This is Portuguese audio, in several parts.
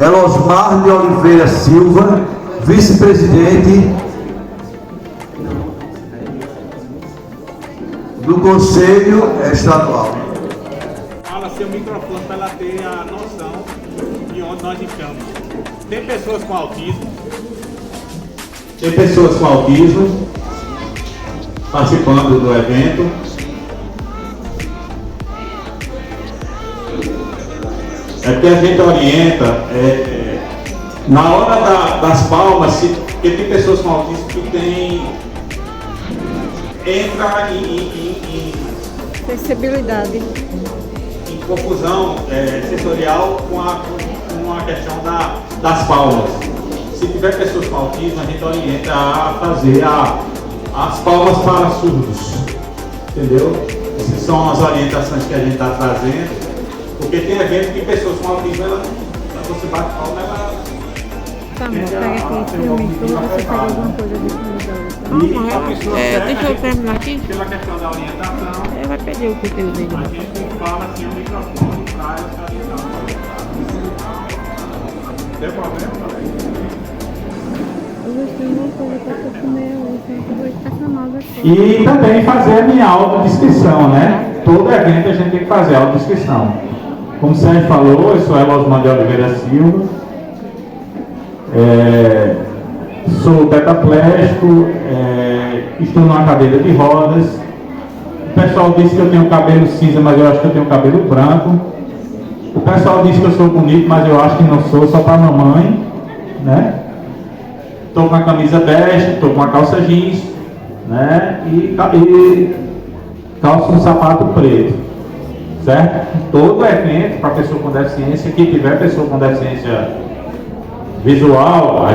Elosmar de Oliveira Silva, vice-presidente do Conselho Estadual. Fala seu microfone para ela ter a noção de onde nós estamos. Tem pessoas com autismo. Tem pessoas com autismo participando do evento. É que a gente orienta na hora das palmas, porque tem pessoas com autismo que entra em sensibilidade, em confusão sensorial com a questão das palmas. Se tiver pessoas com autismo, a gente orienta a fazer as palmas para surdos, entendeu? Essas são as orientações que a gente está trazendo, porque tem evento que pessoas com autismo, quando você bate palma, ela... Tá bom, pega aqui filme tudo, você pega alguma coisa de filme. Deixa eu terminar aqui. Pela questão da orientação, Ele vai perder o conteúdo dele. a gente fala assim o microfone para ela se orientar. Tem problema? Eu gostei de uma coisa para comer hoje, eu vou estacionar aqui. E também fazer a minha autodescrição, né? Todo evento a gente tem que fazer a autodescrição. Como o Sérgio falou, eu sou Elosmar de Oliveira Silva, sou tetraplégico, estou numa cadeira de rodas. O pessoal disse que eu tenho cabelo cinza, mas eu acho que eu tenho cabelo branco. O pessoal diz que eu sou bonito, mas eu acho que não sou, só para a mamãe, né? Estou com a camisa bege, estou com a calça jeans, né? E calço um sapato preto, certo? Todo evento para pessoa com deficiência, que tiver pessoa com deficiência visual,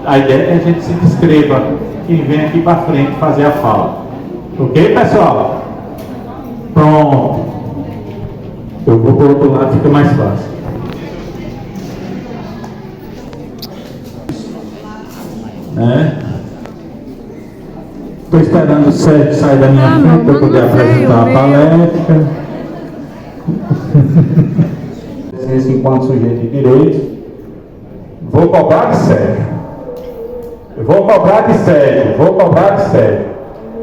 a ideia é que a gente se descreva quem vem aqui para frente fazer a fala. Ok, pessoal? Pronto. Eu vou para o outro lado, fica mais fácil. Estou esperando o Sérgio sair da minha frente para poder apresentar a palestra. Enquanto sujeito de direito, vou cobrar de Sérgio. Vou cobrar de Sérgio.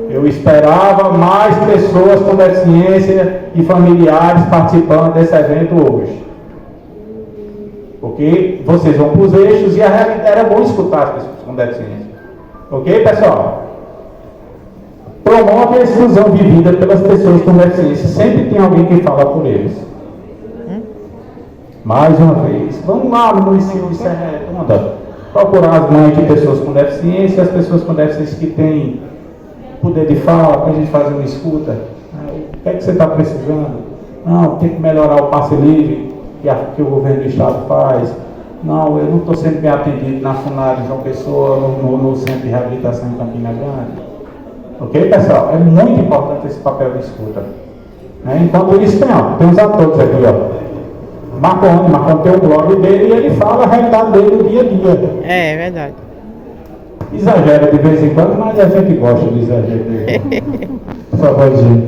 Eu esperava mais pessoas com deficiência e familiares participando desse evento hoje. Porque vocês vão para os eixos e a realidade era bom escutar as pessoas com deficiência. Ok, pessoal? Promove a exclusão vivida pelas pessoas com deficiência. Sempre tem alguém que fala por eles. Mais uma vez, vamos lá no município de Serra Redonda, procurar as mães de pessoas com deficiência, as pessoas com deficiência que têm poder de fala, para a gente fazer uma escuta. O que é que você está precisando? Não, tem que melhorar o passe livre que o governo do estado faz. Não, eu não estou sendo bem atendido na FUNAR de João Pessoa, no Centro de Reabilitação em Campina Grande. Ok, pessoal? É muito importante esse papel de escuta. Enquanto isso, tem os atores aqui, ó. Marconi tem o blog dele e ele fala a realidade dele no dia a dia. É verdade. Exagera de vez em quando, mas a gente gosta do exagero dele. Por favor, gente.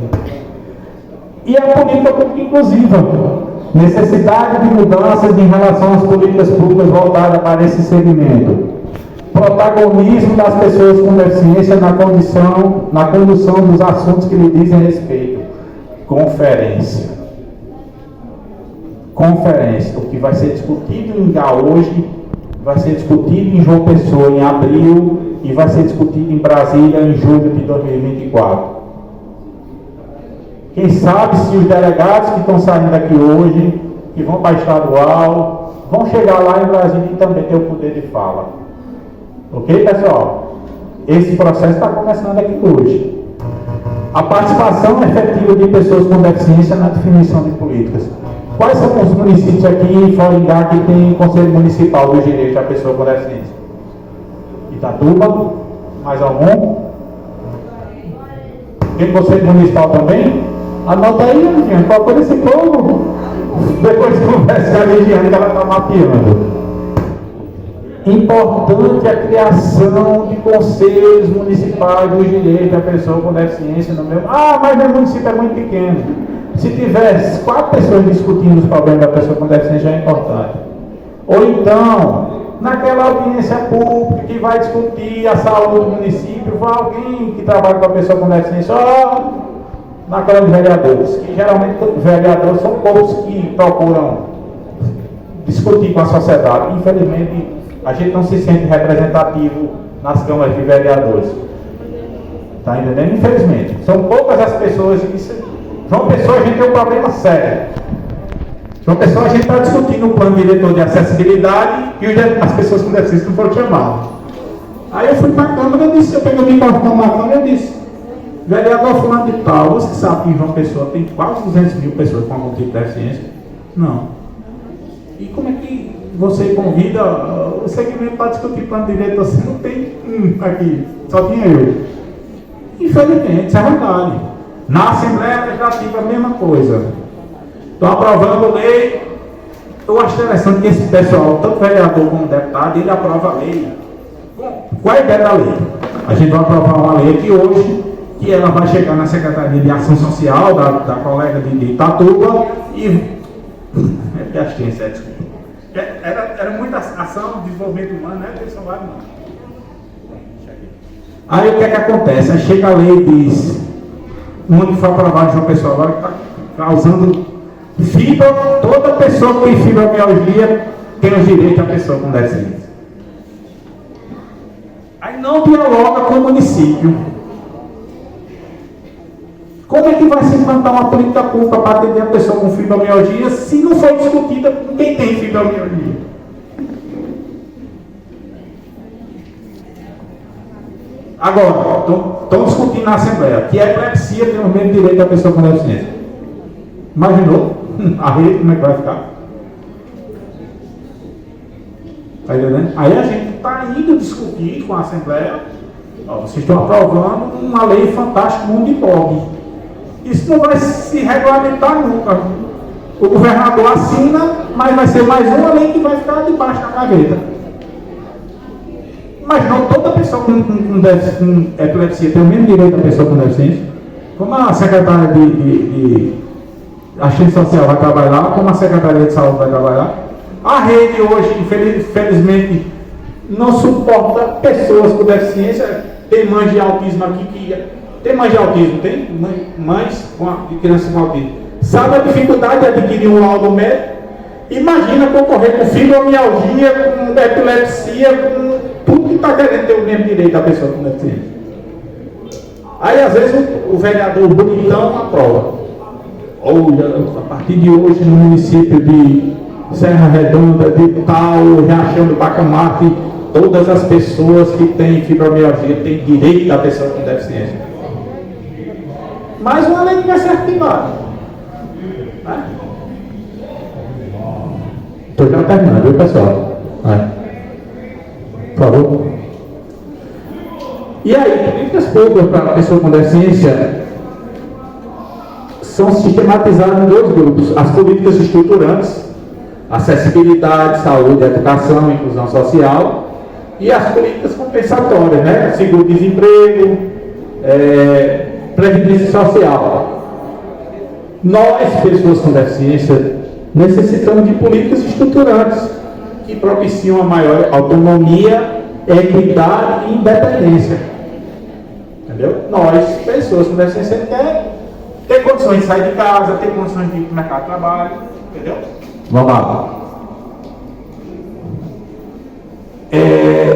E a política pública inclusiva. Necessidade de mudanças em relação às políticas públicas voltadas para esse segmento. Protagonismo das pessoas com deficiência na condução dos assuntos que lhe dizem respeito. Conferência. O que vai ser discutido em Gá hoje, vai ser discutido em João Pessoa em abril e vai ser discutido em Brasília em julho de 2024. Quem sabe se os delegados que estão saindo aqui hoje, que vão para a estadual, vão chegar lá em Brasília e também ter o poder de fala. Ok, pessoal? Esse processo está começando aqui hoje. A participação efetiva de pessoas com deficiência na definição de políticas. Quais são os municípios aqui em Foringá que tem Conselho Municipal dos Direitos da Pessoa com Deficiência? Itatuba? Mais algum? Tem Conselho Municipal também? Anota aí, Ligiane, procura esse povo. Depois conversa com a Ligiane que ela está mapeando. Importante a criação de conselhos municipais dos direitos da pessoa com deficiência no meu. Mas meu município é muito pequeno. Se tiver 4 pessoas discutindo os problemas da pessoa com deficiência, já é importante. Ou então, naquela audiência pública que vai discutir a saúde do município, vai alguém que trabalha com a pessoa com deficiência, na Câmara de Vereadores, que geralmente os vereadores são poucos que procuram discutir com a sociedade. Infelizmente, a gente não se sente representativo nas câmaras de vereadores. Está entendendo? Infelizmente. São poucas as pessoas que... João Pessoa, a gente tem um problema sério. João Pessoa, a gente está discutindo o plano diretor de acessibilidade e as pessoas com deficiência não foram chamadas. Aí eu fui para a Câmara e disse, eu peguei o microfone na Câmara e disse, vereador fulano de tal, você sabe que João Pessoa tem quase 200 mil pessoas com algum tipo de deficiência? Não. E como é que você convida o segmento para discutir plano diretor? Você não tem aqui, só tinha eu. Infelizmente, isso é verdade. Na Assembleia Legislativa, a mesma coisa. Estão aprovando lei. Eu acho interessante que esse pessoal, tanto vereador como deputado, ele aprova a lei. Qual é a ideia da lei? A gente vai aprovar uma lei aqui hoje, que ela vai chegar na Secretaria de Ação Social, da colega de Itatuba, e... É porque acho que tem certo. Era muita ação de desenvolvimento humano, né? Eles são vários, não. Aí o que é que acontece? Aí chega a lei e diz, uma que foi aprovada de uma pessoa agora que está causando fibra, toda pessoa que tem fibromialgia tem o direito à pessoa com deficiência. Aí não dialoga com o município. Como é que vai se implantar uma política pública para atender a pessoa com fibromialgia se não for discutida com quem tem fibromialgia? Agora, estão discutindo na Assembleia que a epilepsia tem o mesmo direito da pessoa com deficiência. Imaginou? A rede, como é que vai ficar? Está entendendo? Aí a gente está indo discutir com a Assembleia. Vocês estão aprovando uma lei fantástica, mundo de pobre. Isso não vai se regulamentar nunca. O governador assina, mas vai ser mais uma lei que vai ficar debaixo da gaveta. Mas não toda pessoa com epilepsia tem o mesmo direito da pessoa com deficiência. Como a secretária de Assistência Social vai trabalhar, como a Secretaria de Saúde vai trabalhar. A rede hoje, infelizmente, não suporta pessoas com deficiência. Tem mães de autismo aqui que... Tem mães de autismo? Tem? Mães de crianças com autismo. Sabe a dificuldade de adquirir um laudo médico? Imagina concorrer com fibromialgia, com epilepsia, com tudo que está querendo ter o mesmo direito da pessoa com deficiência. Aí, às vezes, o vereador bonitão aprova. Olha, a partir de hoje, no município de Serra Redonda, de Tal, Riachão do Bacamarte, todas as pessoas que têm fibromialgia têm direito da pessoa com deficiência. Mais uma lei que vai ser arquivada. Estou já terminando, viu, pessoal? Por favor. E aí, políticas públicas para a pessoa com deficiência são sistematizadas em dois grupos: as políticas estruturantes, acessibilidade, saúde, educação, inclusão social, e as políticas compensatórias, né? Seguro-desemprego, previdência social. Nós, pessoas com deficiência, necessitamos de políticas estruturantes que propiciam a maior autonomia, equidade e independência. Entendeu? Nós, pessoas com deficiência, queremos ter condições de sair de casa, ter condições de ir para o mercado de trabalho. Entendeu? Vamos lá.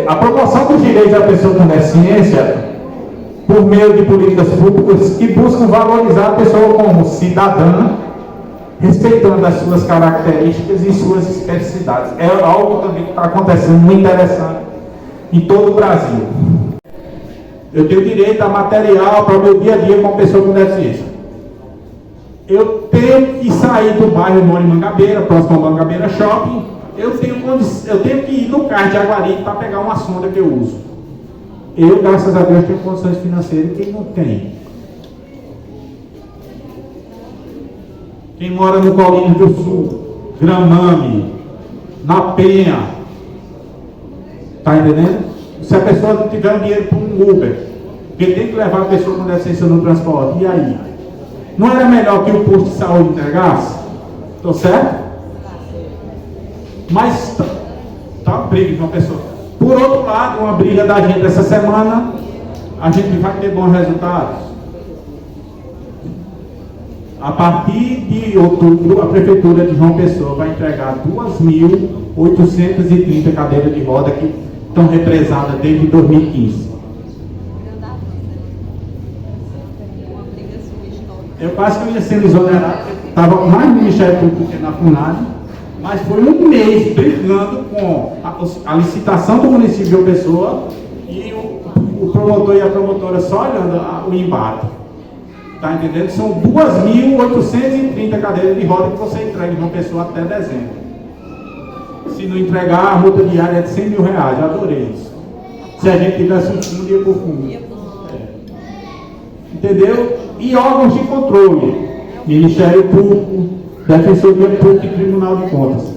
A promoção dos direitos da pessoa com deficiência por meio de políticas públicas que buscam valorizar a pessoa como cidadã, respeitando as suas características e suas especificidades. É algo também que está acontecendo muito interessante em todo o Brasil. Eu tenho direito a material para o meu dia a dia com a pessoa com deficiência. Eu tenho que sair do bairro Moro Mangabeira, próximo ao Mangabeira Shopping. Eu tenho que ir no CARS de Jaguaribe para pegar uma sonda que eu uso. Eu, graças a Deus, tenho condições financeiras. Quem não tem? Quem mora no Colinas do Sul, Gramame, na Penha, está entendendo? Se a pessoa não tiver dinheiro para um Uber, porque tem que levar a pessoa com deficiência no transporte, e aí? Não era melhor que o posto de saúde entregasse? Estou certo? Mas Tá uma briga de uma pessoa. Por outro lado, uma briga da gente essa semana, a gente vai ter bons resultados. A partir de outubro, a Prefeitura de João Pessoa vai entregar 2.830 cadeiras de roda que estão represadas desde 2015. Eu quase que eu ia sendo exonerado, estava mais no Ministério Público que na FUNAD, mas foi um mês brigando com a licitação do município de João Pessoa e o promotor e a promotora só olhando o embate. Está entendendo? São 2.830 cadeiras de roda que você entrega em João Pessoa até dezembro. Se não entregar, a multa diária é de R$100 mil. Eu adorei isso. Se a gente tivesse um fundo, ia por fundo. Entendeu? E órgãos de controle. Ministério Público, Defensoria Pública e Tribunal de Contas.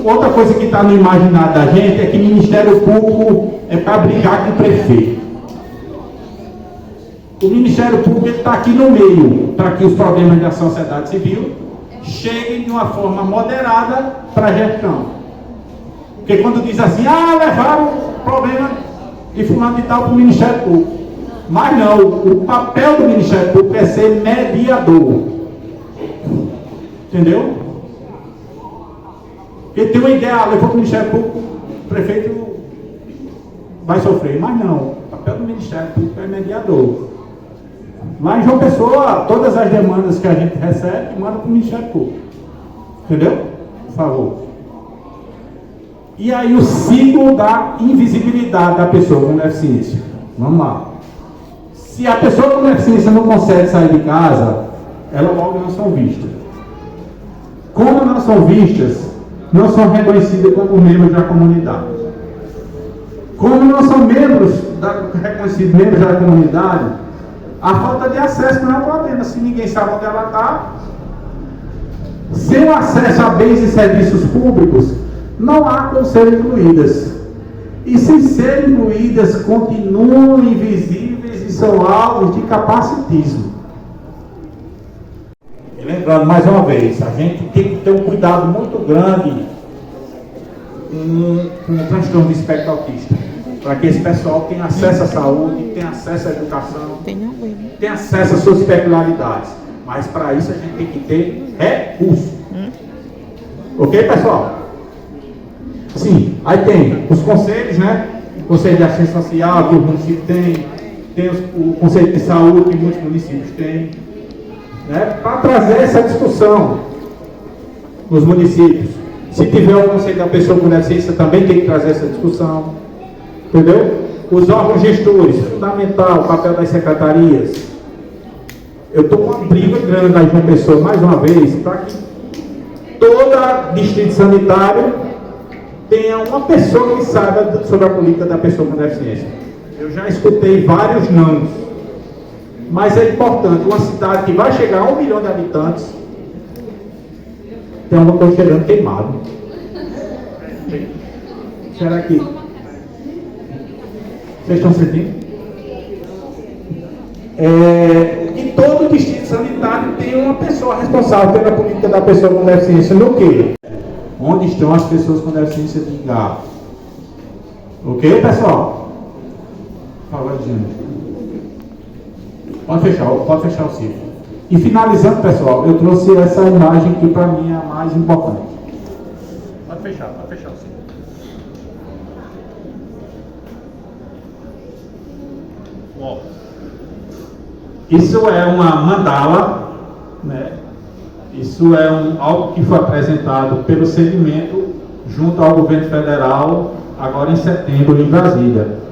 Outra coisa que está no imaginário da gente é que Ministério Público é para brigar com o prefeito. O Ministério Público está aqui no meio para que os problemas da sociedade civil cheguem de uma forma moderada para a gestão. Porque quando diz assim, levaram o problema de fulano de tal para o Ministério Público. Mas não, o papel do Ministério Público é ser mediador. Entendeu? Porque tem uma ideia, levou para o Ministério Público, o prefeito vai sofrer. Mas não, o papel do Ministério Público é mediador. Lá em João Pessoa, todas as demandas que a gente recebe, manda para o Ministério Público. Entendeu? Por favor. E aí o ciclo da invisibilidade da pessoa com deficiência. Vamos lá. Se a pessoa com deficiência não consegue sair de casa, elas logo não são vistas. Como não são vistas, não são reconhecidas como membros da comunidade. Como não são reconhecidos membros da comunidade, a falta de acesso não é um problema. Se ninguém sabe onde ela está, sem o acesso a bens e serviços públicos, não há como ser incluídas. E sem ser incluídas, continuam invisíveis e são alvos de capacitismo. E lembrando, mais uma vez, a gente tem que ter um cuidado muito grande com o transtorno do espectro autista, para que esse pessoal tenha acesso à saúde, tenha acesso à educação, tenha acesso às suas peculiaridades. Mas para isso a gente tem que ter recurso. Ok, pessoal? Sim, aí tem os conselhos, né? O Conselho de Assistência Social, que o município tem o Conselho de Saúde, que muitos municípios têm, né? Para trazer essa discussão nos municípios. Se tiver o Conselho da Pessoa com Deficiência, também tem que trazer essa discussão. Entendeu? Os órgãos gestores, fundamental, o papel das secretarias. Eu estou com uma briga grande lá em João Pessoa, mais uma vez, para que todo distrito sanitário tenha uma pessoa que saiba sobre a política da pessoa com deficiência. Eu já escutei vários não, mas é importante, uma cidade que vai chegar a 1 milhão de habitantes, tem uma coisa cheirando queimado. Será que vocês estão sentindo? E todo distrito sanitário tem uma pessoa responsável pela política da pessoa com deficiência. No quê? Onde estão as pessoas com deficiência de engarro? Ok, pessoal? Fala, gente. Pode fechar o ciclo. E finalizando, pessoal, eu trouxe essa imagem que para mim é a mais importante. Pode fechar o ciclo. Ó. Isso é uma mandala, né? Isso é algo que foi apresentado pelo segmento junto ao governo federal, agora em setembro, em Brasília.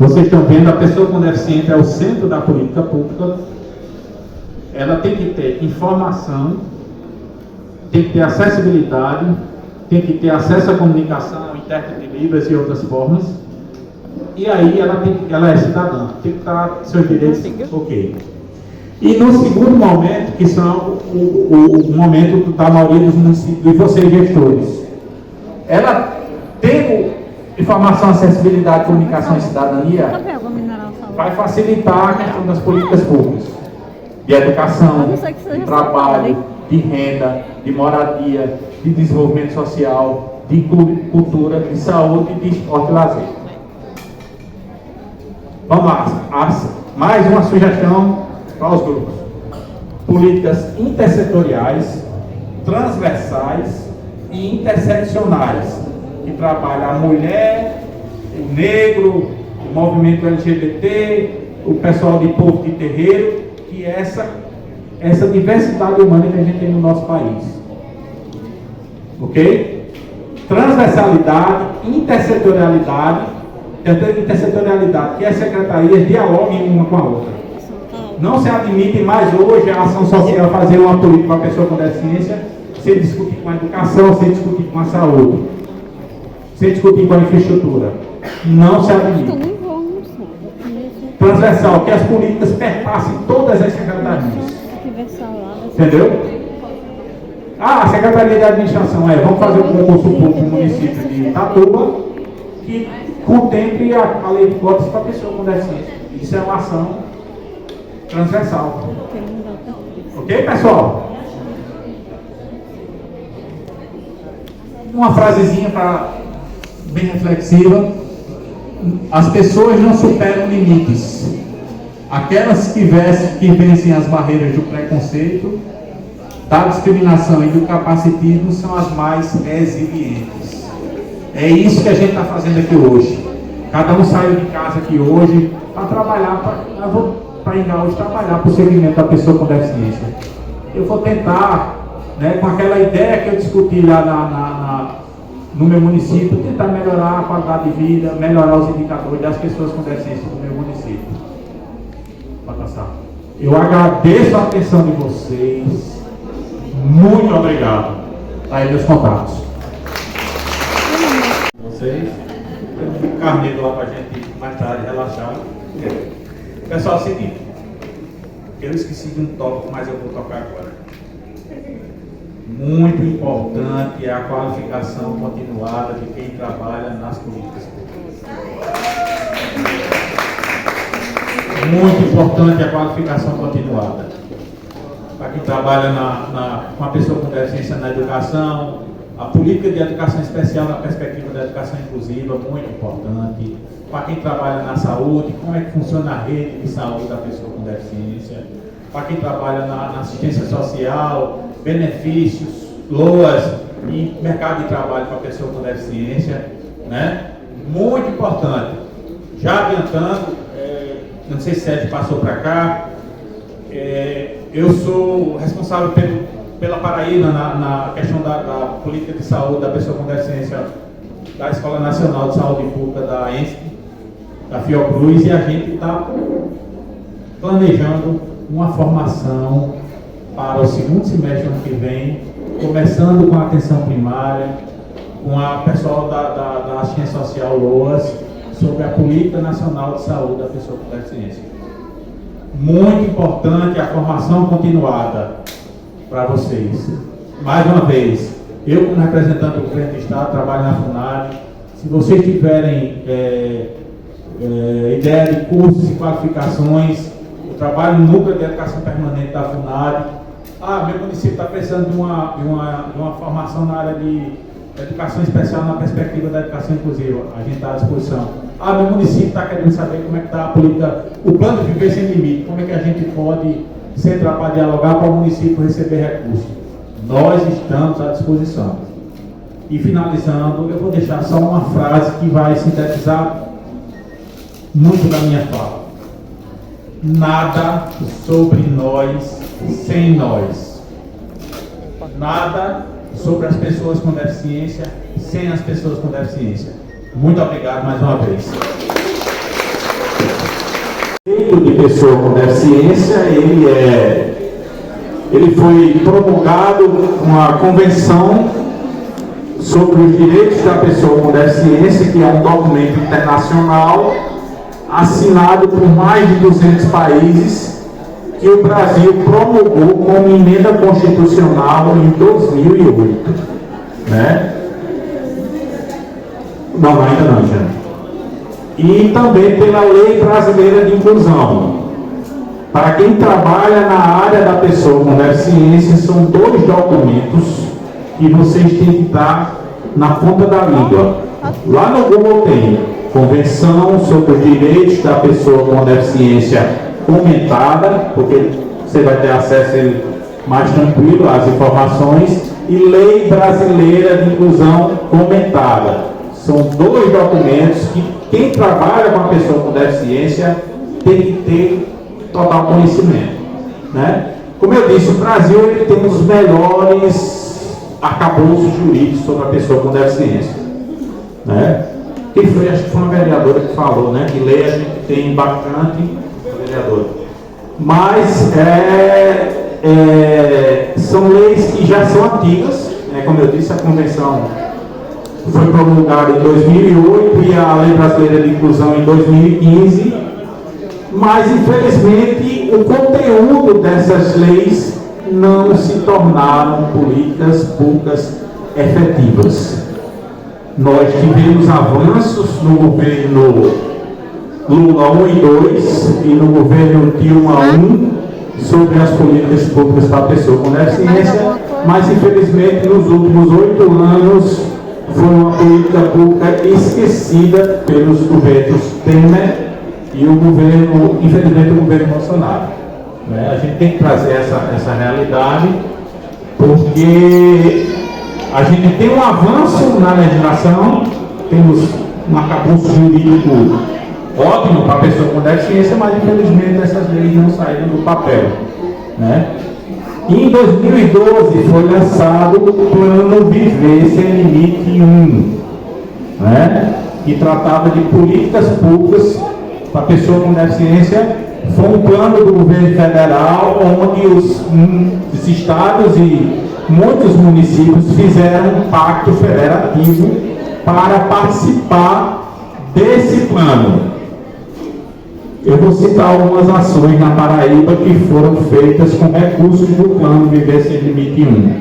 Vocês estão vendo, a pessoa com deficiência é o centro da política pública. Ela tem que ter informação, tem que ter acessibilidade, tem que ter acesso à comunicação, intérprete de Libras e outras formas. E aí ela é cidadã, tem que estar seus direitos ok. E no segundo momento, que são o momento da maioria dos municípios e vocês gestores, ela tendo informação, acessibilidade, comunicação e cidadania, vai facilitar a questão das políticas públicas, de educação, de trabalho, de renda, de moradia, de desenvolvimento social. de cultura, de saúde, de esporte e lazer. Vamos lá, mais uma sugestão para os grupos. Políticas intersetoriais, transversais e interseccionais, que trabalham a mulher, o negro, o movimento LGBT, o pessoal de povo de terreiro, que é essa diversidade humana que a gente tem no nosso país. Ok? Transversalidade, intersetorialidade, que as secretarias dialoguem uma com a outra. Não se admite mais hoje a ação social fazer uma política para a pessoa com deficiência sem discutir com a educação, sem discutir com a saúde, sem discutir com a infraestrutura. Não se admite. Transversal, que as políticas perpassem todas as secretarias. Entendeu? A Secretaria de Administração vamos fazer um concurso público no município de Itatuba que contemple a lei de cotas para a pessoa com deficiência. Isso é uma ação transversal. Ok, pessoal? Uma frasezinha bem reflexiva. As pessoas não superam limites. Aquelas que vencem as barreiras do preconceito, da discriminação e do capacitismo são as mais resilientes. É isso que a gente está fazendo aqui hoje. Cada um saiu de casa aqui hoje para trabalhar, para ir hoje trabalhar para o segmento da pessoa com deficiência. Eu vou tentar, com aquela ideia que eu discuti lá no meu município, tentar melhorar a qualidade de vida, melhorar os indicadores das pessoas com deficiência do meu município. Pode passar. Eu agradeço a atenção de vocês. Muito obrigado. Tá aí meus contatos. Vocês, tem um carneiro lá para a gente mais tarde relaxar. Pessoal, é o seguinte, eu esqueci de um tópico, mas eu vou tocar agora. Muito importante é a qualificação continuada de quem trabalha nas políticas públicas. Muito importante a qualificação continuada. Para quem trabalha com a pessoa com deficiência na educação, a política de educação especial na perspectiva da educação inclusiva, muito importante. Para quem trabalha na saúde, como é que funciona a rede de saúde da pessoa com deficiência. Para quem trabalha na assistência social, benefícios, LOAS e mercado de trabalho para a pessoa com deficiência, muito importante. Já adiantando, não sei se o Sérgio passou para cá, eu sou responsável pela Paraíba na questão da política de saúde da pessoa com deficiência da Escola Nacional de Saúde Pública da ENSP, da Fiocruz, e a gente está planejando uma formação para o segundo semestre do ano que vem, começando com a atenção primária, com a pessoal da assistência social LOAS, sobre a Política Nacional de Saúde da Pessoa com Deficiência. Muito importante a formação continuada para vocês. Mais uma vez, eu como representante do governo do Estado, trabalho na FUNAD. Se vocês tiverem ideia de cursos e qualificações, eu trabalho no Núcleo de Educação Permanente da FUNAD. Meu município está precisando de uma formação na área de educação especial na perspectiva da educação inclusiva. A gente está à disposição. Meu município está querendo saber como é que está a política, o plano de viver sem limite, como é que a gente pode centrar para dialogar para o município receber recursos. Nós estamos à disposição. E finalizando, eu vou deixar só uma frase que vai sintetizar muito da minha fala. Nada sobre nós sem nós. Nada sobre as pessoas com deficiência sem as pessoas com deficiência. Muito obrigado mais uma vez. O direito de pessoa com deficiência, ele foi promulgado com a Convenção sobre os Direitos da Pessoa com Deficiência, que é um documento internacional assinado por mais de 200 países, que o Brasil promulgou como emenda constitucional em 2008, Não, ainda não, gente. E também pela Lei Brasileira de Inclusão. Para quem trabalha na área da pessoa com deficiência, são 2 documentos que vocês têm que estar na ponta da língua. Lá no Google tem Convenção sobre os Direitos da Pessoa com Deficiência comentada, porque você vai ter acesso a ele mais tranquilo às informações, e Lei Brasileira de Inclusão comentada. São dois documentos que quem trabalha com a pessoa com deficiência tem que ter total conhecimento, né? Como eu disse, o Brasil ele tem os melhores arcabouços jurídicos sobre a pessoa com deficiência, né? Quem foi? Acho que foi uma vereadora que falou, né? Que lei a gente tem bastante, vereadora. Mas são leis que já são antigas, né? Como eu disse, a convenção foi promulgada em 2008 e a Lei Brasileira de Inclusão em 2015, mas infelizmente o conteúdo dessas leis não se tornaram políticas públicas efetivas. Nós tivemos avanços no governo Lula 1 e 2 e no governo Dilma 1 sobre as políticas públicas para a pessoa com deficiência, mas infelizmente nos últimos 8 anos foi uma política pública esquecida pelos governos Temer e o governo, infelizmente, o governo Bolsonaro. Né? A gente tem que trazer essa realidade, porque a gente tem um avanço na legislação, temos um arcabouço jurídico ótimo para a pessoa com deficiência, mas infelizmente essas leis não saíram do papel. Né? Em 2012 foi lançado o Plano Viver Sem Limite 1, né? Que tratava de políticas públicas para a pessoa com deficiência. Foi um plano do governo federal onde os estados e muitos municípios fizeram um pacto federativo para participar desse plano. Eu vou citar algumas ações na Paraíba que foram feitas com recursos do Plano Viver Sem Limite 1.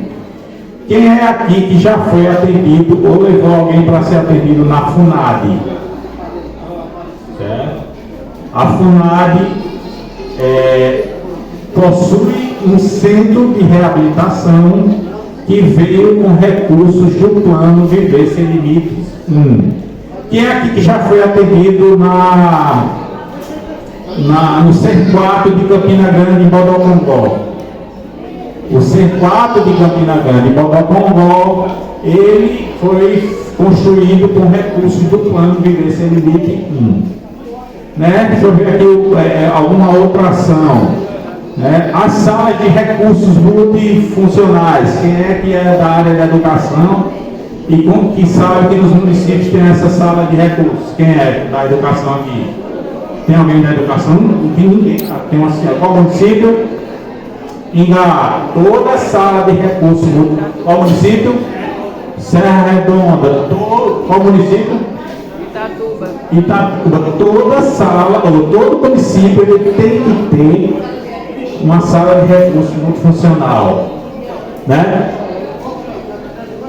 Quem é aqui que já foi atendido ou levou alguém para ser atendido na FUNAD? Certo? A FUNAD possui um centro de reabilitação que veio com recursos do Plano Viver Sem Limites 1. Quem é aqui que já foi atendido no C4 de Campina Grande, em Bodocongó? O C4 de Campina Grande, em Bodocongó, ele foi construído com recursos do Plano Viver Sem Limite 1. Né? Deixa eu ver aqui alguma outra ação. Né? As salas de recursos multifuncionais. Quem é que é da área da educação e que sabe que nos municípios tem essa sala de recursos? Quem é da educação aqui? Tem alguém da educação? Ninguém. Tem uma senhora. Qual município? Ingá. Toda sala de recursos. Qual município? Serra Redonda. Qual município? Itatuba. Toda sala, ou todo município, ele tem que ter uma sala de recursos multifuncional. Né?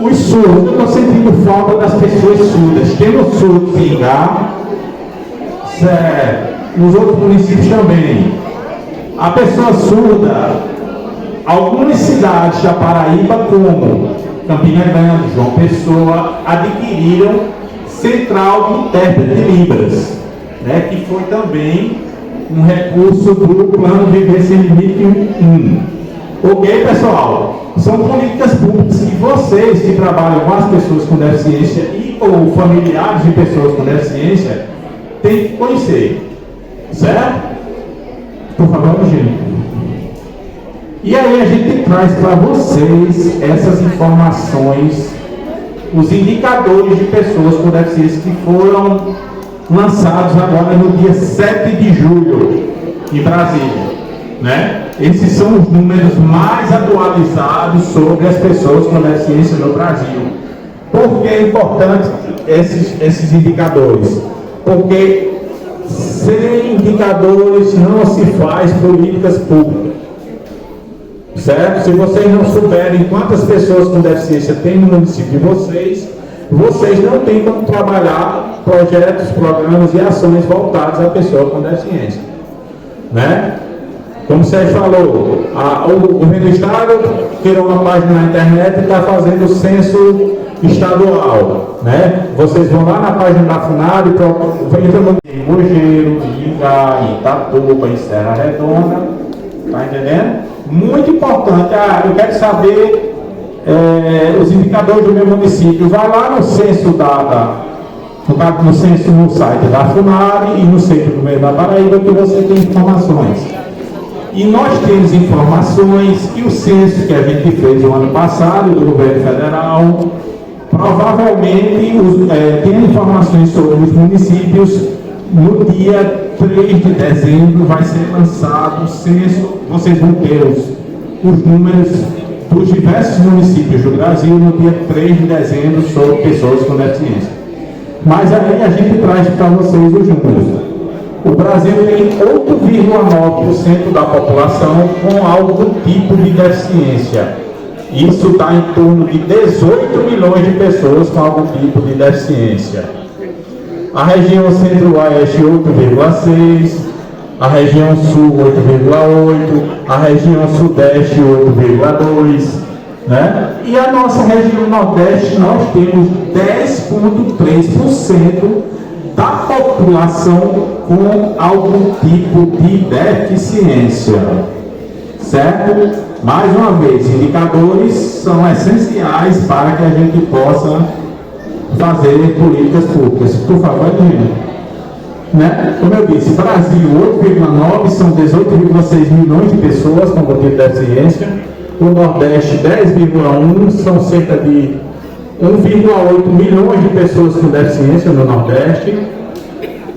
Os surdos, eu estou sentindo falta das pessoas surdas. Temos surdos em Ingá. Nos outros municípios também. A pessoa surda, algumas cidades da Paraíba, como Campina Grande, João Pessoa, adquiriram central de intérprete de Libras, né, que foi também um recurso do Plano Viver Sem Limite 1. Ok, pessoal? São políticas públicas que vocês que trabalham com as pessoas com deficiência e ou familiares de pessoas com deficiência tem que conhecer, certo? Por favor, gente. E aí a gente traz para vocês essas informações, os indicadores de pessoas com deficiência que foram lançados agora no dia 7 de julho em Brasília, né? Esses são os números mais atualizados sobre as pessoas com deficiência no Brasil. Por que é importante esses indicadores? Porque sem indicadores não se faz políticas públicas, certo? Se vocês não souberem quantas pessoas com deficiência tem no município de vocês não têm como trabalhar projetos, programas e ações voltados à pessoa com deficiência, né? Como você falou, o governo do estado criou uma página na internet e está fazendo o censo estadual, né? Vocês vão lá na página da FUNAD, entram em Mogeiro, em Ingá, em Itatuba, em Serra Redonda, tá entendendo? Muito importante, eu quero saber os indicadores do meu município. Vai lá no censo no site da FUNAD e no Centro do Meio da Paraíba que você tem informações. E nós temos informações que o censo que a gente fez no ano passado do governo federal, provavelmente tem informações sobre os municípios. No dia 3 de dezembro vai ser lançado o censo, vocês vão ter os números dos diversos municípios do Brasil no dia 3 de dezembro sobre pessoas com deficiência. Mas aí a gente traz para vocês os números. O Brasil tem 8,9% da população com algum tipo de deficiência. Isso está em torno de 18 milhões de pessoas com algum tipo de deficiência. A região centro-oeste 8,6%, a região sul 8,8%, a região sudeste 8,2%. Né? E a nossa região nordeste, nós temos 10,3% da população com algum tipo de deficiência, certo? Mais uma vez, indicadores são essenciais para que a gente possa fazer políticas públicas. Por favor, né? Como eu disse, Brasil 8,9 são 18,6 milhões de pessoas com algum tipo de deficiência. O Nordeste 10,1 são cerca de 1,8 milhões de pessoas com deficiência no Nordeste.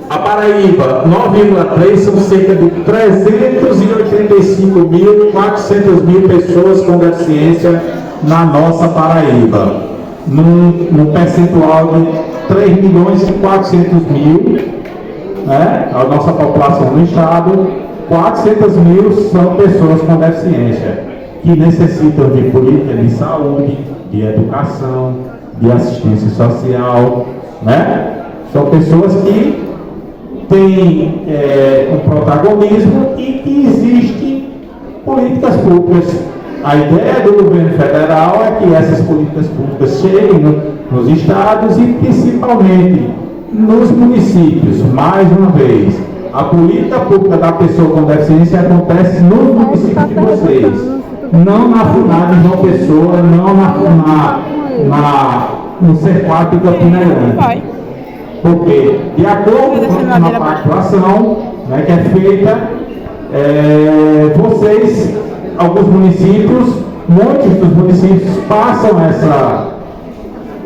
A Paraíba 9,3 são cerca de 385.400.000 pessoas com deficiência na nossa Paraíba, num percentual de 3.400.000, né? A nossa população no estado, 400.000 são pessoas com deficiência que necessitam de política de saúde, de educação, de assistência social, né? São pessoas que têm um protagonismo e que existem políticas públicas. A ideia do governo federal é que essas políticas públicas cheguem nos estados e principalmente nos municípios. Mais uma vez, a política pública da pessoa com deficiência acontece nos municípios de vocês. Não na FUNAD de João Pessoa, não no C4 de Campina Grande. Porque, de acordo com a pactuação, né, que é feita, alguns municípios, muitos dos municípios passam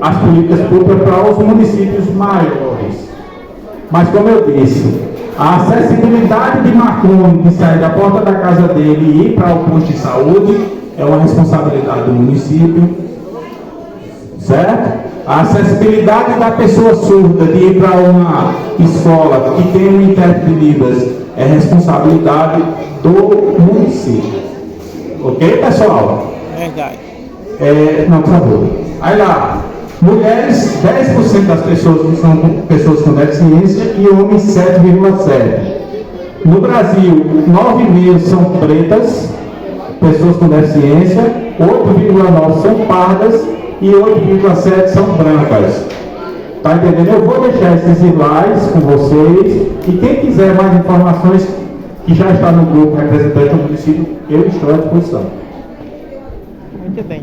as políticas públicas para os municípios maiores. Mas, como eu disse, a acessibilidade de Marconi de sair da porta da casa dele e ir para o posto de saúde é uma responsabilidade do município, certo? A acessibilidade da pessoa surda de ir para uma escola que tem um intérprete de Libras é responsabilidade do município. Ok, pessoal? Verdade. Não, por favor. Aí lá. Mulheres, 10% das pessoas são pessoas com deficiência e homens 7,7%. No Brasil, 9,5% são pretas, pessoas com deficiência, 8,9% são pardas e 8,7% são brancas. Tá entendendo? Eu vou deixar esses slides com vocês e quem quiser mais informações que já está no grupo representante do município, eu estou à disposição.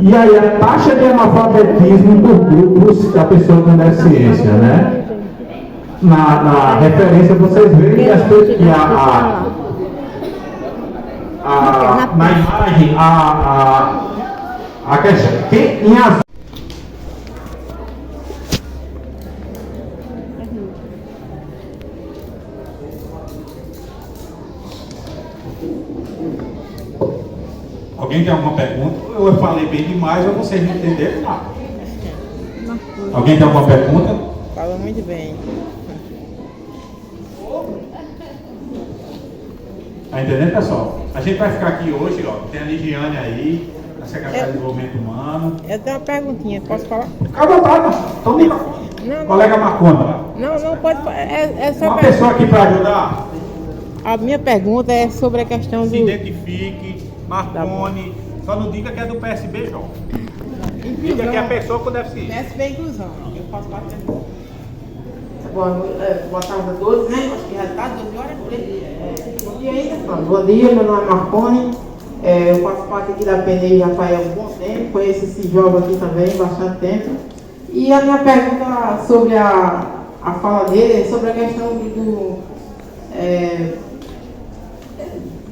E aí a taxa de analfabetismo por grupos da pessoa com deficiência, né? Na referência vocês veem que as pessoas na imagem a questão em azul. Alguém tem alguma pergunta? Eu falei bem demais, ou vocês não entenderam nada? Alguém tem alguma pergunta? Fala muito bem. Tá entendendo, pessoal? A gente vai ficar aqui hoje, ó. Tem a Ligiane aí, a secretária de Desenvolvimento Humano. Eu tenho uma perguntinha, posso falar? Fica à vontade, então liga. Colega Marcona lá. Não pode. É só uma pessoa aqui para ajudar. A minha pergunta é sobre a questão Se identifique, Marconi, só não diga que é do PSB, João. Diga que é a pessoa com deficiência. PSB é inclusão. Eu faço parte da inclusão. Boa tarde a todos, né? Acho que já está 12 horas por aí. Bom dia ainda. Bom dia, meu nome é Marconi. Eu faço parte aqui da PNI já faz um bom tempo. Conheço esse jogo aqui também, bastante tempo. E a minha pergunta sobre a fala dele é sobre a questão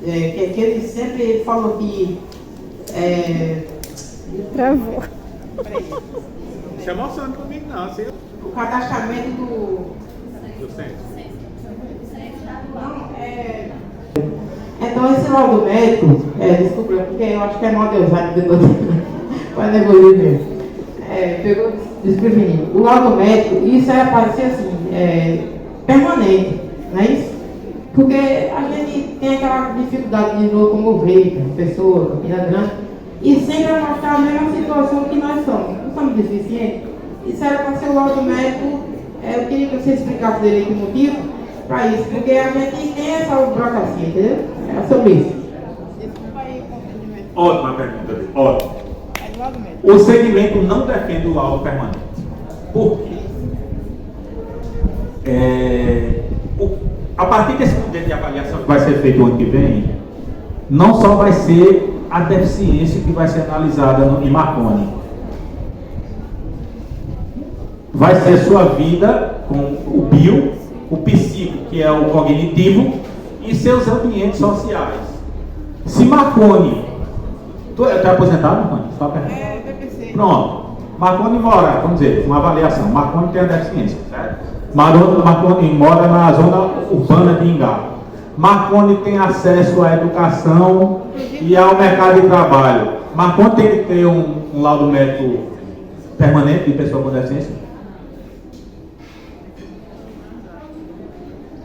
que ele sempre falou que Travou. Não se emocione comigo, não. Assim, o cadastramento do centro. Então esse laudo médico, desculpa, porque eu acho que é mal de usar, mas nervoso mesmo. Pegou desprevenido. O laudo médico, isso era para ser assim, permanente, não é isso? Porque a gente tem aquela dificuldade de locomover, pessoa, Campina Grande, e sempre vai mostrar a mesma situação que nós somos. Não somos deficientes. Isso era para ser o laudo médico. Eu queria que você explicasse direito o motivo para isso, porque a gente tem essa burocracia, entendeu? É sobre isso. Desculpa aí o constrangimento. Ótima pergunta, ótimo. É do laudo médico. O segmento não defende o laudo permanente. Por quê? A partir desse modelo de avaliação que vai ser feito o ano que vem, não só vai ser a deficiência que vai ser analisada em Marconi. Vai ser sua vida com o bio, o psíquico, que é o cognitivo, e seus ambientes sociais. Se Marconi... Tu é aposentado, Marconi? Só BPC. Pronto. Marconi mora, vamos dizer, uma avaliação. Marconi tem a deficiência, certo? Marconi mora na zona urbana de Ingá. Marconi tem acesso à educação e ao mercado de trabalho. Marconi tem que ter um laudo médico permanente de pessoa com deficiência?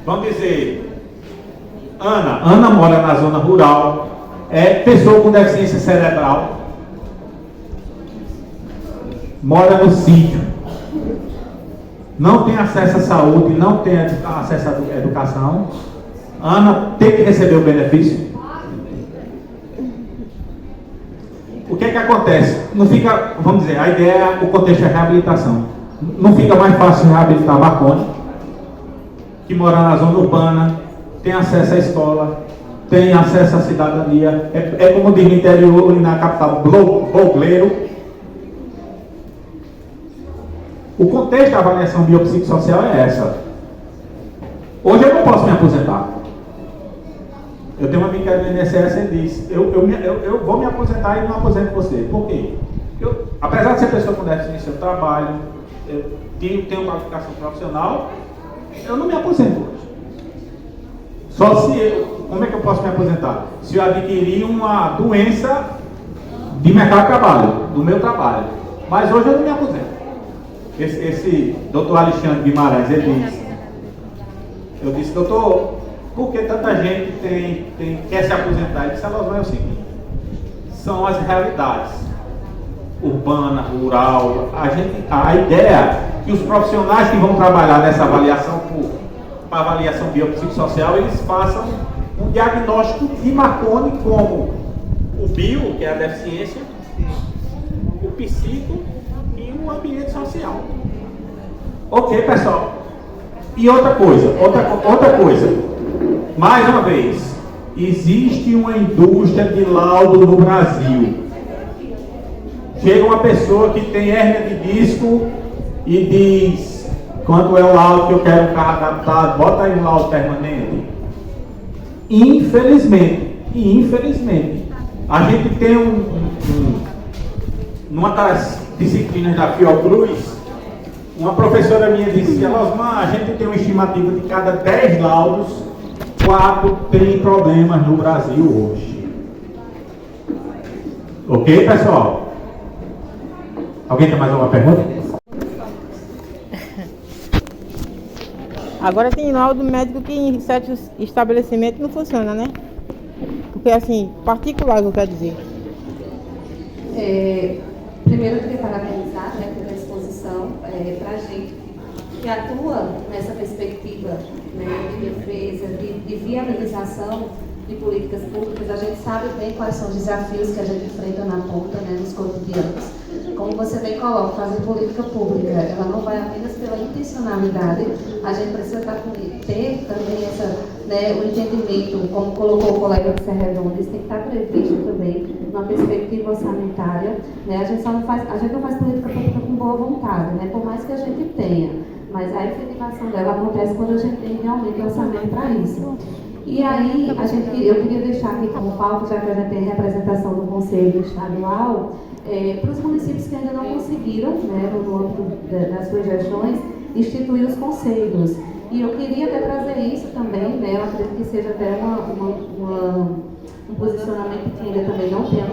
Vamos dizer, Ana mora na zona rural, é pessoa com deficiência cerebral, mora no sítio, não tem acesso à saúde, não tem acesso à educação. Ana tem que receber o benefício. O que é que acontece? Não fica, vamos dizer, a ideia, o contexto é reabilitação. Não fica mais fácil reabilitar Marconi, que mora na zona urbana, tem acesso à escola, tem acesso à cidadania, é como diz no interior e na capital, bogleiro. O contexto da avaliação biopsicossocial é essa. Hoje eu não posso me aposentar. Eu tenho uma amiga do INSS e diz, eu vou me aposentar e não aposento você. Por quê? Apesar de ser pessoa com deficiência, eu trabalho, eu tenho qualificação profissional, eu não me aposento hoje. Só se como é que eu posso me aposentar? Se eu adquirir uma doença de mercado de trabalho, do meu trabalho. Mas hoje eu não me aposento. Esse doutor Alexandre Guimarães, ele disse, eu disse, doutor, por que tanta gente quer se aposentar? Ele disse, é o seguinte, são as realidades, urbana, rural, a ideia é que os profissionais que vão trabalhar nessa avaliação, para avaliação biopsicossocial, eles façam um diagnóstico de Marconi como o bio, que é a deficiência, o psíquico e o ambiente social. Ok, pessoal? E outra coisa, mais uma vez, existe uma indústria de laudo no Brasil. Chega uma pessoa que tem hérnia de disco e diz, quanto é o laudo que eu quero um carro adaptado, bota aí um laudo permanente. Infelizmente, a gente tem numa das disciplinas da Fiocruz, uma professora minha disse, Osmar, a gente tem uma estimativa de cada 10 laudos, 4 tem problemas no Brasil hoje. Ok, pessoal? Alguém tem mais alguma pergunta? Agora tem laudo médico que em certos estabelecimentos não funciona, né? Porque assim, particular, eu quero dizer. Primeiro eu queria parabenizar, né, pela exposição, para a gente que atua nessa perspectiva, né, de defesa, de viabilização de políticas públicas. A gente sabe bem quais são os desafios que a gente enfrenta na ponta, né, nos cotidianos. como você bem coloca, fazer política pública, ela não vai apenas pela intencionalidade, a gente precisa ter também o entendimento, como colocou o colega de Serra Redondo, isso tem que estar previsto também numa perspectiva orçamentária, né? A gente não faz política pública com boa vontade, né? Por mais que a gente tenha, mas a efetivação dela acontece quando a gente tem realmente orçamento para isso. E aí, eu queria deixar aqui como pauta, já que a gente tem representação do Conselho Estadual, para os municípios que ainda não conseguiram, né, no âmbito das suas gestões, instituir os conselhos. E eu queria até trazer isso também, né, eu acredito que seja até um posicionamento que ainda também não tenha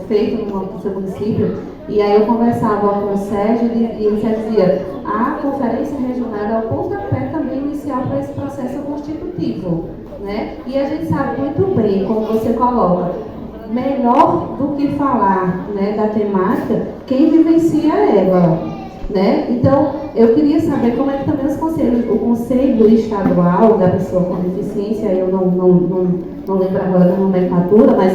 feito no âmbito do seu município. E aí eu conversava com o Sérgio e ele dizia, a Conferência Regional é o pontapé também inicial para esse processo constitutivo, né? E a gente sabe muito bem, como você coloca, melhor do que falar, né, da temática, quem vivencia ela, né? Então, eu queria saber como é que também o Conselho Estadual da Pessoa com Deficiência, eu não lembro agora da nomenclatura, mas,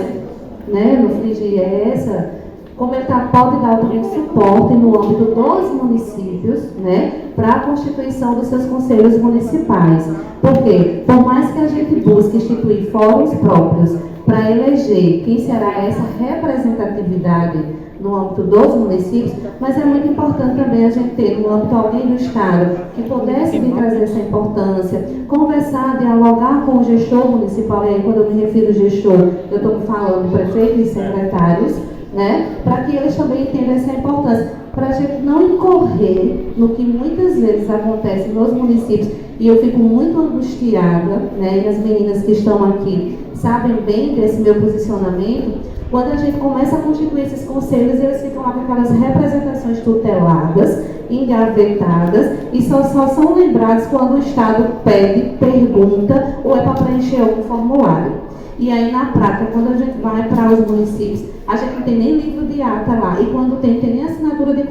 né, no frigir é essa, como ele pode dar também suporte no âmbito dos municípios, né, para a constituição dos seus conselhos municipais. Porque, por mais que a gente busque instituir fóruns próprios para eleger quem será essa representatividade no âmbito dos municípios, mas é muito importante também a gente ter no âmbito alguém do Estado que pudesse me trazer essa importância, conversar, dialogar com o gestor municipal, e aí quando eu me refiro ao gestor, eu estou falando prefeitos e secretários, né, para que eles também entendam essa importância, para a gente não incorrer no que muitas vezes acontece nos municípios, e eu fico muito angustiada, né, e as meninas que estão aqui sabem bem desse meu posicionamento, quando a gente começa a constituir esses conselhos, eles ficam lá com aquelas representações tuteladas, engavetadas, e só são lembrados quando o Estado pede, pergunta, ou é para preencher algum formulário. E aí, na prática, quando a gente vai para os municípios, a gente não tem nem livro de ata lá. E quando tem nem assinatura de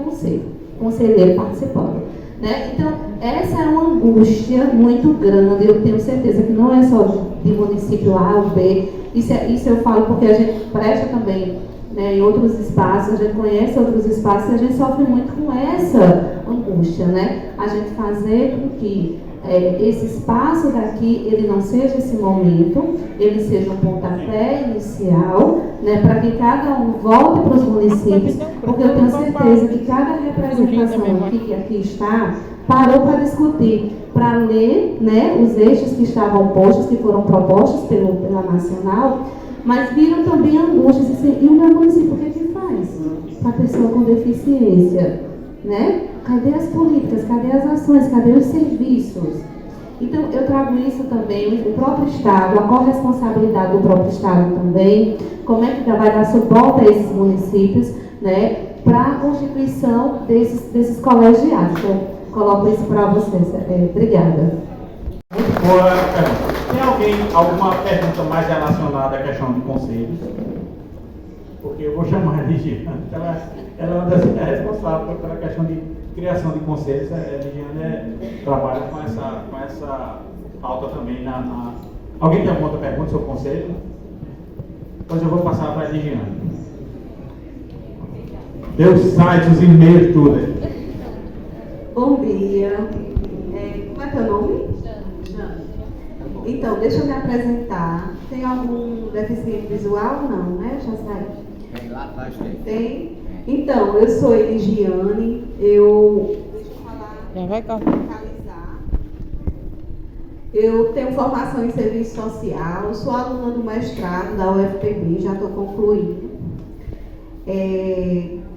conselheiro participando. Né? Então, essa é uma angústia muito grande. Eu tenho certeza que não é só de município A ou B. Isso eu falo porque a gente presta também, né, em outros espaços, a gente conhece outros espaços e a gente sofre muito com essa angústia. Né? A gente fazer com que esse espaço daqui, ele não seja esse momento, ele seja um pontapé inicial, né, para que cada um volte para os municípios, porque eu tenho certeza que cada representação que aqui está, parou para discutir, para ler, né, os eixos que estavam postos, que foram propostos pela Nacional, mas viram também angústias, e o meu município, o que faz para a pessoa com deficiência? Né? Cadê as políticas? Cadê as ações? Cadê os serviços? Então, eu trago isso também, o próprio Estado, a corresponsabilidade do próprio Estado também, como é que vai dar suporte a esses municípios, né, para a constituição desses colegiados. Então, coloco isso para vocês. Obrigada. Muito boa pergunta. Tem alguma pergunta mais relacionada à questão de conselhos? Porque eu vou chamar a Ligiane, ela é uma das responsáveis pela questão de criação de conselhos. A Ligiane trabalha com essa pauta também. Alguém tem alguma outra pergunta sobre o conselho? Depois eu vou passar para a Ligiane. Dê os sites, os e-mails, tudo aí. Bom dia. Como é teu nome? Jane. Então, deixa eu me apresentar. Tem algum deficiente visual? Não, né? Já sai. Tem lá atrás, tem? Então, eu sou Eligiane, deixa eu falar, Já vai localizar. Eu tenho formação em serviço social, sou aluna do mestrado da UFPB, já estou concluindo.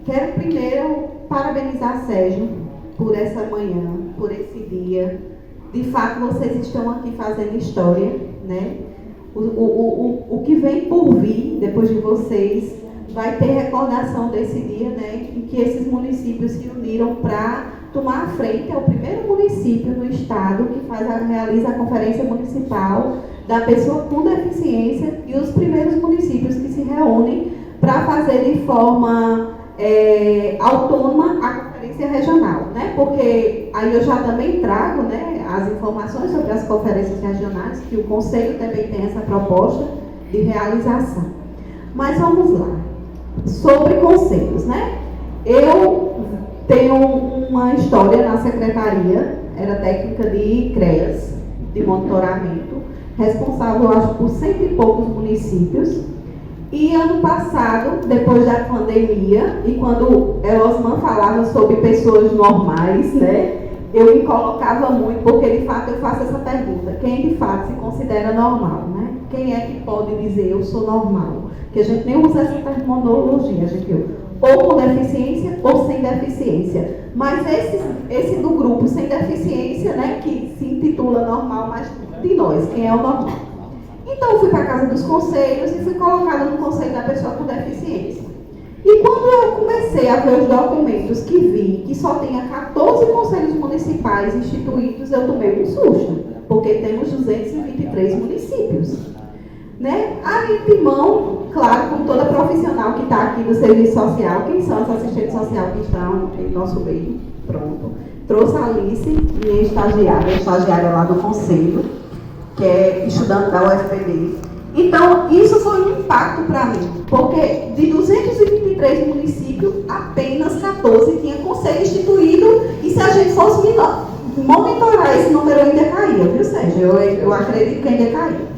Quero primeiro parabenizar Sérgio por essa manhã, por esse dia. De fato, vocês estão aqui fazendo história, né? O que vem por vir, depois de vocês, vai ter recordação desse dia, né, em que esses municípios se uniram para tomar a frente. É o primeiro município no estado que realiza a Conferência Municipal da Pessoa com Deficiência e os primeiros municípios que se reúnem para fazer de forma autônoma a Conferência Regional, né, porque aí eu já também trago, né, as informações sobre as conferências regionais, que o Conselho também tem essa proposta de realização. Mas vamos lá. Sobre conselhos, né? Eu tenho uma história na secretaria, era técnica de CREAS, de monitoramento, responsável, acho, por 100 e poucos municípios. E ano passado, depois da pandemia, e quando Elosman falava sobre pessoas normais, né, eu me colocava muito, porque de fato eu faço essa pergunta: quem de fato se considera normal, né? Quem é que pode dizer eu sou normal? Porque a gente nem usa essa terminologia, a gente ou com deficiência ou sem deficiência. Mas esse do grupo sem deficiência, né, que se intitula normal, mas de nós, quem é o normal? Então eu fui para a casa dos conselhos e fui colocada no conselho da pessoa com deficiência. E quando eu comecei a ver os documentos que vi que só tinha 14 conselhos municipais instituídos, eu tomei um susto, porque temos 223 municípios. Né? Aí, Timão, claro, com toda profissional que está aqui no serviço social, quem são os assistentes sociais que estão em nosso meio? Pronto. Trouxe a Alice, minha estagiária lá do conselho, que é estudante da UFPB. Então, isso foi um impacto para mim, porque de 223 municípios, apenas 14 tinha conselho instituído, e se a gente fosse monitorar esse número ainda caía, viu, Sérgio? Eu acredito que ainda caía.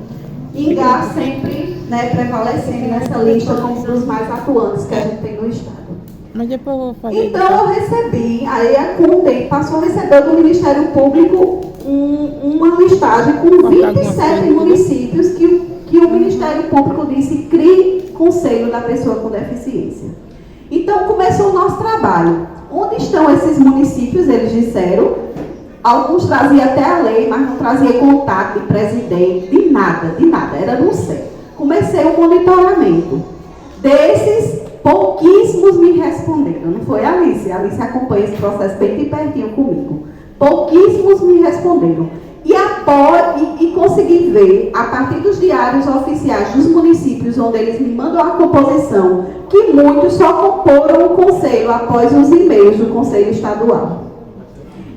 Ingá sempre, né, prevalecendo nessa lista como um dos mais atuantes que a gente tem no Estado. Mas depois eu vou fazer. Então, eu recebi, aí com o tempo, passou a receber do Ministério Público uma listagem com 27 municípios que o Ministério Público disse: crie conselho da pessoa com deficiência. Então, começou o nosso trabalho. Onde estão esses municípios? Eles disseram. Alguns traziam até a lei, mas não trazia contato de presidente, de nada, era no céu. Comecei o monitoramento. Desses, pouquíssimos me responderam. Não foi a Alice acompanha esse processo bem de pertinho comigo. Pouquíssimos me responderam. E consegui ver, a partir dos diários oficiais dos municípios, onde eles me mandam a composição, que muitos só comporam o conselho após os e-mails do Conselho Estadual.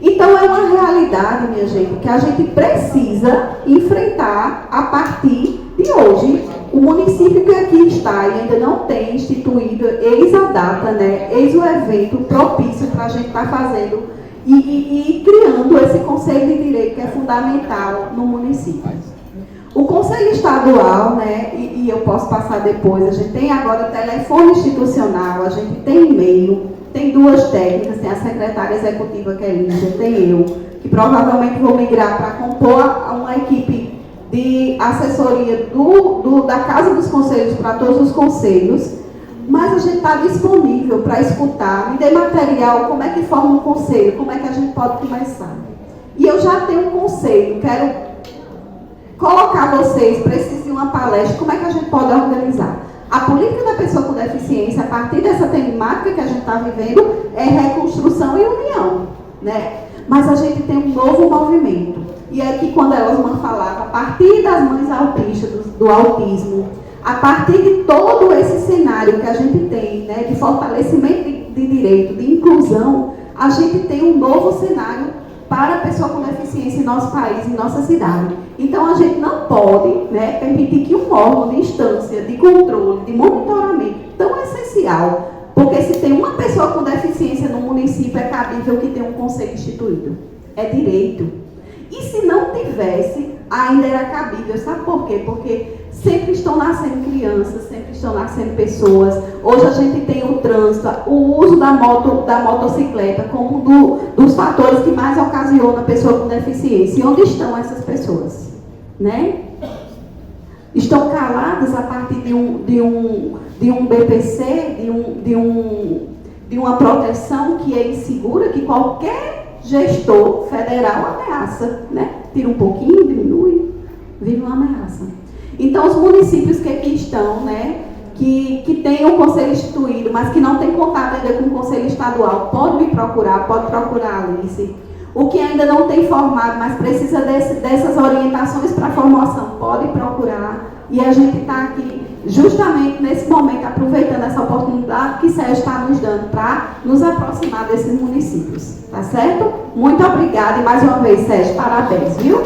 Então, é uma realidade, minha gente, que a gente precisa enfrentar a partir de hoje. O município que aqui está e ainda não tem instituído, eis a data, né, eis o evento propício para a gente estar fazendo e criando esse Conselho de Direito que é fundamental no município. O Conselho Estadual, né, e eu posso passar depois, a gente tem agora telefone institucional, a gente tem e-mail, tem duas técnicas, tem a secretária executiva, que é Lígia, tem eu, que provavelmente vou migrar para compor uma equipe de assessoria da Casa dos Conselhos para todos os conselhos, mas a gente está disponível para escutar, me dê material, como é que forma um conselho, como é que a gente pode começar. E eu já tenho um conselho, quero colocar vocês, preciso de uma palestra, como é que a gente pode organizar. A política da pessoa com deficiência, a partir dessa temática que a gente está vivendo, é reconstrução e união, né? Mas a gente tem um novo movimento. E é que quando Elosman falava, a partir das mães autistas, do autismo, a partir de todo esse cenário que a gente tem, né, de fortalecimento de direito, de inclusão, a gente tem um novo cenário para a pessoa com deficiência em nosso país, em nossa cidade. Então, a gente não pode, né, permitir que um órgão de instância, de controle, de monitoramento tão essencial, porque se tem uma pessoa com deficiência no município, é cabível que tenha um conselho instituído. É direito. E se não tivesse, ainda era cabível. Sabe por quê? Porque sempre estão nascendo crianças, sempre estão nascendo pessoas. Hoje a gente tem o trânsito, o uso da motocicleta como dos fatores que mais ocasionam a pessoa com deficiência. E onde estão essas pessoas? Né? Estão caladas a partir de um BPC, de uma proteção que é insegura, que qualquer gestor federal ameaça, né? Tira um pouquinho, diminui, vive uma ameaça. Então, os municípios que aqui estão, né, que têm o conselho instituído, mas que não tem contato ainda com o conselho estadual, pode me procurar, pode procurar a Alice. O que ainda não tem formado, mas precisa dessas orientações para a formação, pode procurar. E a gente está aqui justamente nesse momento, aproveitando essa oportunidade que Sérgio está nos dando para nos aproximar desses municípios. Tá certo? Muito obrigada e mais uma vez, Sérgio, parabéns, viu?